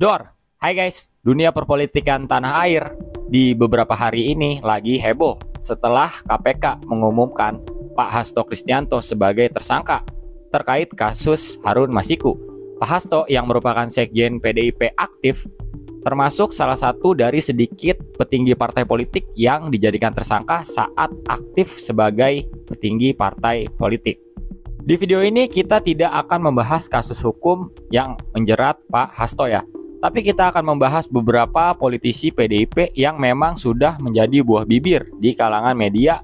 Dor, hai guys, dunia perpolitikan tanah air di beberapa hari ini lagi heboh setelah KPK mengumumkan Pak Hasto Kristianto sebagai tersangka terkait kasus Harun Masiku. Pak Hasto yang merupakan sekjen PDIP aktif termasuk salah satu dari sedikit petinggi partai politik yang dijadikan tersangka saat aktif sebagai petinggi partai politik. Di video ini kita tidak akan membahas kasus hukum yang menjerat Pak Hasto ya. Tapi kita akan membahas beberapa politisi PDIP yang memang sudah menjadi buah bibir di kalangan media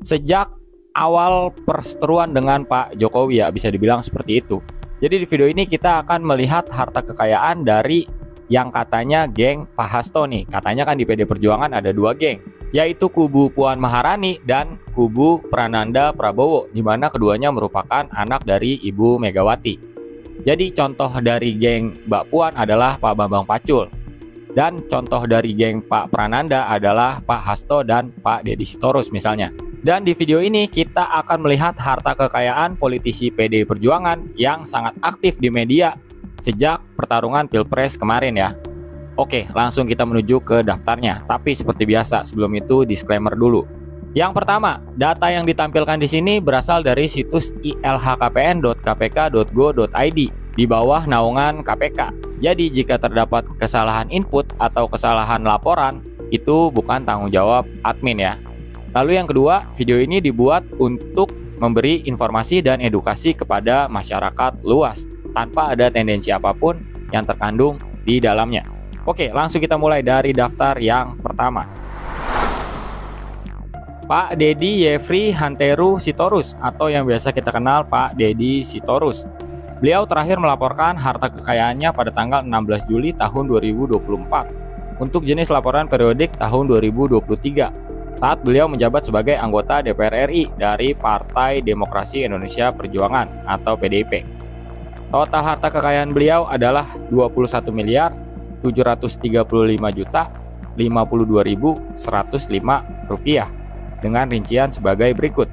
sejak awal perseteruan dengan Pak Jokowi ya, bisa dibilang seperti itu. Jadi di video ini kita akan melihat harta kekayaan dari yang katanya geng Pak Hasto nih. Katanya kan di PD Perjuangan ada dua geng, yaitu kubu Puan Maharani dan kubu Prananda Prabowo, di mana keduanya merupakan anak dari Ibu Megawati. Jadi contoh dari geng Mbak Puan adalah Pak Bambang Pacul, dan contoh dari geng Pak Prananda adalah Pak Hasto dan Pak Deddy Sitorus misalnya. Dan di video ini kita akan melihat harta kekayaan politisi PD Perjuangan yang sangat aktif di media sejak pertarungan Pilpres kemarin ya. Oke, langsung kita menuju ke daftarnya. Tapi seperti biasa, sebelum itu disclaimer dulu. Yang pertama, data yang ditampilkan di sini berasal dari situs ilhkpn.kpk.go.id di bawah naungan KPK. Jadi jika terdapat kesalahan input atau kesalahan laporan, itu bukan tanggung jawab admin ya. Lalu yang kedua, video ini dibuat untuk memberi informasi dan edukasi kepada masyarakat luas tanpa ada tendensi apapun yang terkandung di dalamnya. Oke, langsung kita mulai dari daftar yang pertama. Pak Deddy Yefri Hanteru Sitorus atau yang biasa kita kenal Pak Deddy Sitorus. Beliau terakhir melaporkan harta kekayaannya pada tanggal 16 Juli tahun 2024 untuk jenis laporan periodik tahun 2023 saat beliau menjabat sebagai anggota DPR RI dari Partai Demokrasi Indonesia Perjuangan atau PDIP. Total harta kekayaan beliau adalah 21.735.052.105 rupiah. Dengan rincian sebagai berikut: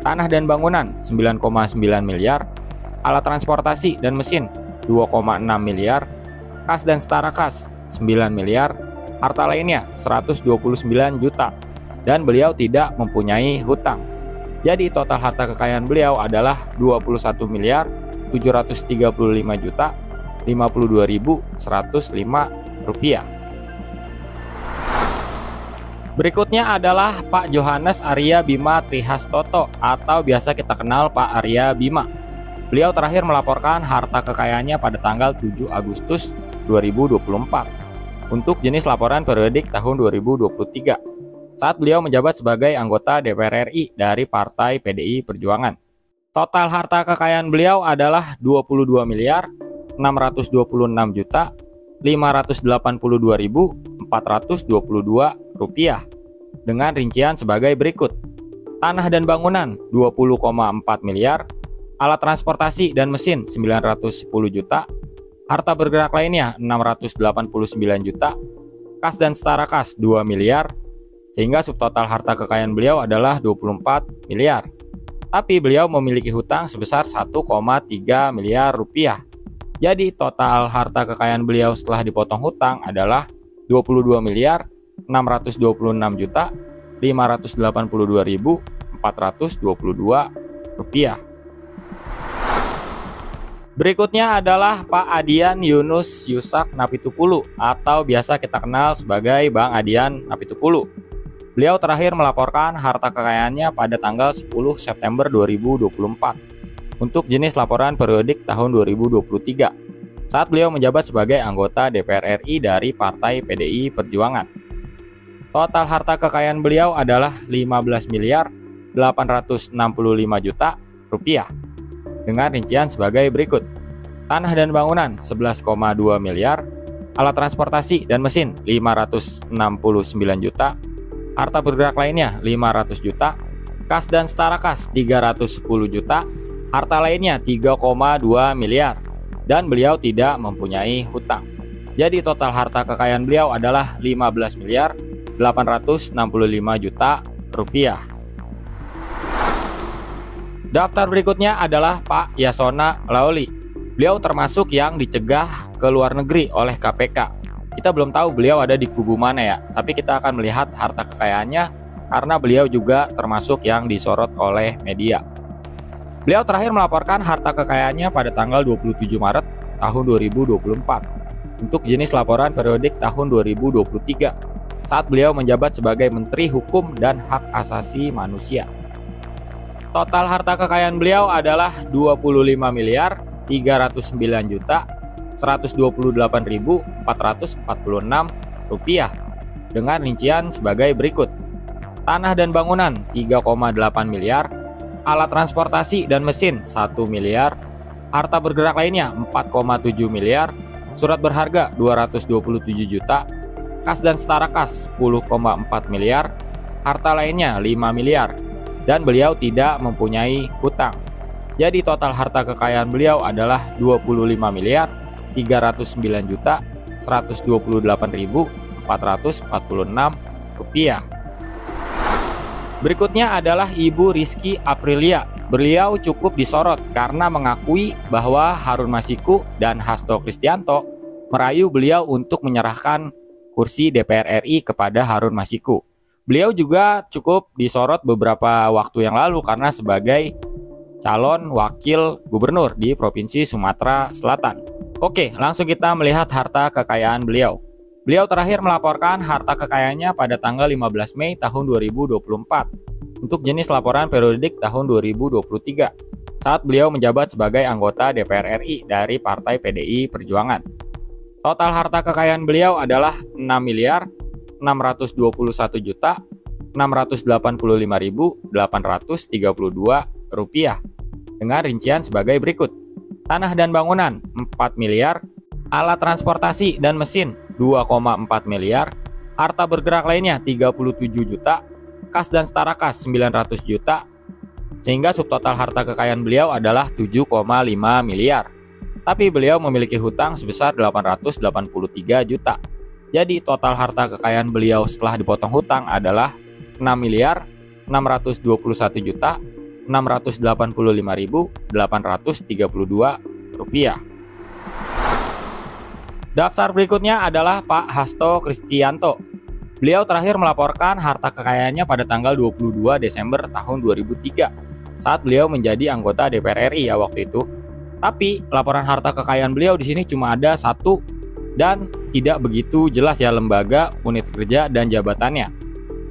tanah dan bangunan 9,9 miliar, alat transportasi dan mesin 2,6 miliar, kas dan setara kas 9 miliar, harta lainnya 129 juta, dan beliau tidak mempunyai hutang. Jadi total harta kekayaan beliau adalah 21.735.052.105 rupiah. Berikutnya adalah Pak Johannes Arya Bima Trihastoto atau biasa kita kenal Pak Arya Bima. Beliau terakhir melaporkan harta kekayaannya pada tanggal 7 Agustus 2024 untuk jenis laporan periodik tahun 2023 saat beliau menjabat sebagai anggota DPR RI dari Partai PDI Perjuangan. Total harta kekayaan beliau adalah 22.626.582.422 rupiah dengan rincian sebagai berikut: tanah dan bangunan 20,4 miliar, alat transportasi dan mesin 910 juta, harta bergerak lainnya 689 juta, kas dan setara kas 2 miliar, sehingga subtotal harta kekayaan beliau adalah 24 miliar. Tapi beliau memiliki hutang sebesar 1,3 miliar rupiah. Jadi total harta kekayaan beliau setelah dipotong hutang adalah 22.626.582.422 rupiah. Berikutnya adalah Pak Adian Yunus Yusak Napitupulu atau biasa kita kenal sebagai Bang Adian Napitupulu. Beliau terakhir melaporkan harta kekayaannya pada tanggal 10 September 2024 untuk jenis laporan periodik tahun 2023 saat beliau menjabat sebagai anggota DPR RI dari Partai PDI Perjuangan. Total harta kekayaan beliau adalah 15.865 juta rupiah dengan rincian sebagai berikut: tanah dan bangunan 11,2 miliar, alat transportasi dan mesin 569 juta, harta bergerak lainnya 500 juta, kas dan setara kas 310 juta, harta lainnya 3,2 miliar, dan beliau tidak mempunyai hutang. Jadi total harta kekayaan beliau adalah 15.865 juta rupiah. Daftar berikutnya adalah Pak Yasona Lawli. Beliau termasuk yang dicegah ke luar negeri oleh KPK. Kita belum tahu beliau ada di kubu mana ya, tapi kita akan melihat harta kekayaannya karena beliau juga termasuk yang disorot oleh media. Beliau terakhir melaporkan harta kekayaannya pada tanggal 27 Maret tahun 2024 untuk jenis laporan periodik tahun 2023 saat beliau menjabat sebagai Menteri Hukum dan Hak Asasi Manusia. Total harta kekayaan beliau adalah 25.309.128.446 rupiah dengan rincian sebagai berikut. Tanah dan bangunan 3,8 miliar, alat transportasi dan mesin 1 miliar, harta bergerak lainnya 4,7 miliar, surat berharga 227 juta, kas dan setara kas 10,4 miliar, harta lainnya 5 miliar, dan beliau tidak mempunyai hutang. Jadi total harta kekayaan beliau adalah 25.309.128.446 rupiah. Berikutnya adalah Ibu Rizky Aprilia. Beliau cukup disorot karena mengakui bahwa Harun Masiku dan Hasto Kristianto merayu beliau untuk menyerahkan kursi DPR RI kepada Harun Masiku. Beliau juga cukup disorot beberapa waktu yang lalu karena sebagai calon wakil gubernur di Provinsi Sumatera Selatan. Oke, langsung kita melihat harta kekayaan beliau. Beliau terakhir melaporkan harta kekayaannya pada tanggal 15 Mei tahun 2024 untuk jenis laporan periodik tahun 2023 saat beliau menjabat sebagai anggota DPR RI dari Partai PDI Perjuangan. Total harta kekayaan beliau adalah 6.621.685.832 rupiah dengan rincian sebagai berikut. Tanah dan bangunan 4 miliar, alat transportasi dan mesin 2,4 miliar, harta bergerak lainnya 37 juta, kas dan setara kas 900 juta, sehingga subtotal harta kekayaan beliau adalah 7,5 miliar. Tapi beliau memiliki hutang sebesar 883 juta. Jadi total harta kekayaan beliau setelah dipotong hutang adalah 6.621.685.832 rupiah. Daftar berikutnya adalah Pak Hasto Kristianto. Beliau terakhir melaporkan harta kekayaannya pada tanggal 22 Desember tahun 2003 saat beliau menjadi anggota DPR RI ya waktu itu. Tapi laporan harta kekayaan beliau di sini cuma ada satu dan tidak begitu jelas ya lembaga, unit kerja dan jabatannya.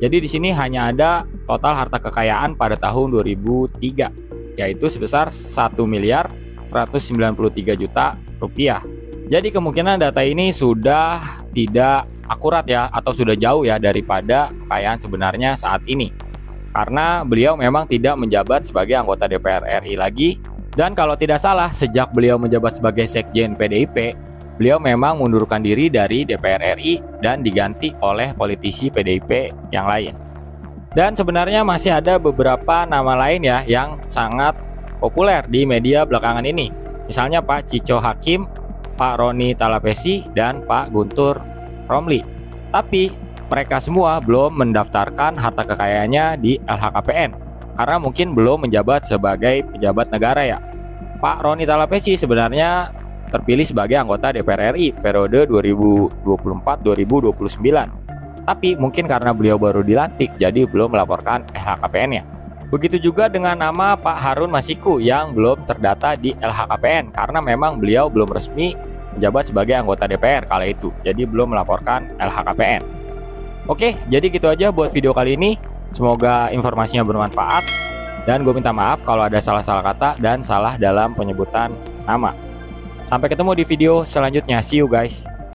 Jadi di sini hanya ada total harta kekayaan pada tahun 2003 yaitu sebesar 1.193 juta rupiah. Jadi kemungkinan data ini sudah tidak akurat ya atau sudah jauh ya daripada kekayaan sebenarnya saat ini. Karena beliau memang tidak menjabat sebagai anggota DPR RI lagi. Dan kalau tidak salah, sejak beliau menjabat sebagai Sekjen PDIP, beliau memang mundurkan diri dari DPR RI dan diganti oleh politisi PDIP yang lain. Dan sebenarnya masih ada beberapa nama lain ya yang sangat populer di media belakangan ini. Misalnya Pak Cico Hakim, Pak Roni Talapesi, dan Pak Guntur Romli. Tapi mereka semua belum mendaftarkan harta kekayaannya di LHKPN. Karena mungkin belum menjabat sebagai pejabat negara ya. Pak Roni Talapesi sebenarnya terpilih sebagai anggota DPR RI periode 2024-2029. Tapi mungkin karena beliau baru dilantik jadi belum melaporkan LHKPN-nya. Begitu juga dengan nama Pak Harun Masiku yang belum terdata di LHKPN karena memang beliau belum resmi menjabat sebagai anggota DPR kala itu. Jadi belum melaporkan LHKPN. Oke, jadi gitu aja buat video kali ini. Semoga informasinya bermanfaat dan gue minta maaf kalau ada salah-salah kata dan salah dalam penyebutan nama. Sampai ketemu di video selanjutnya. See you guys.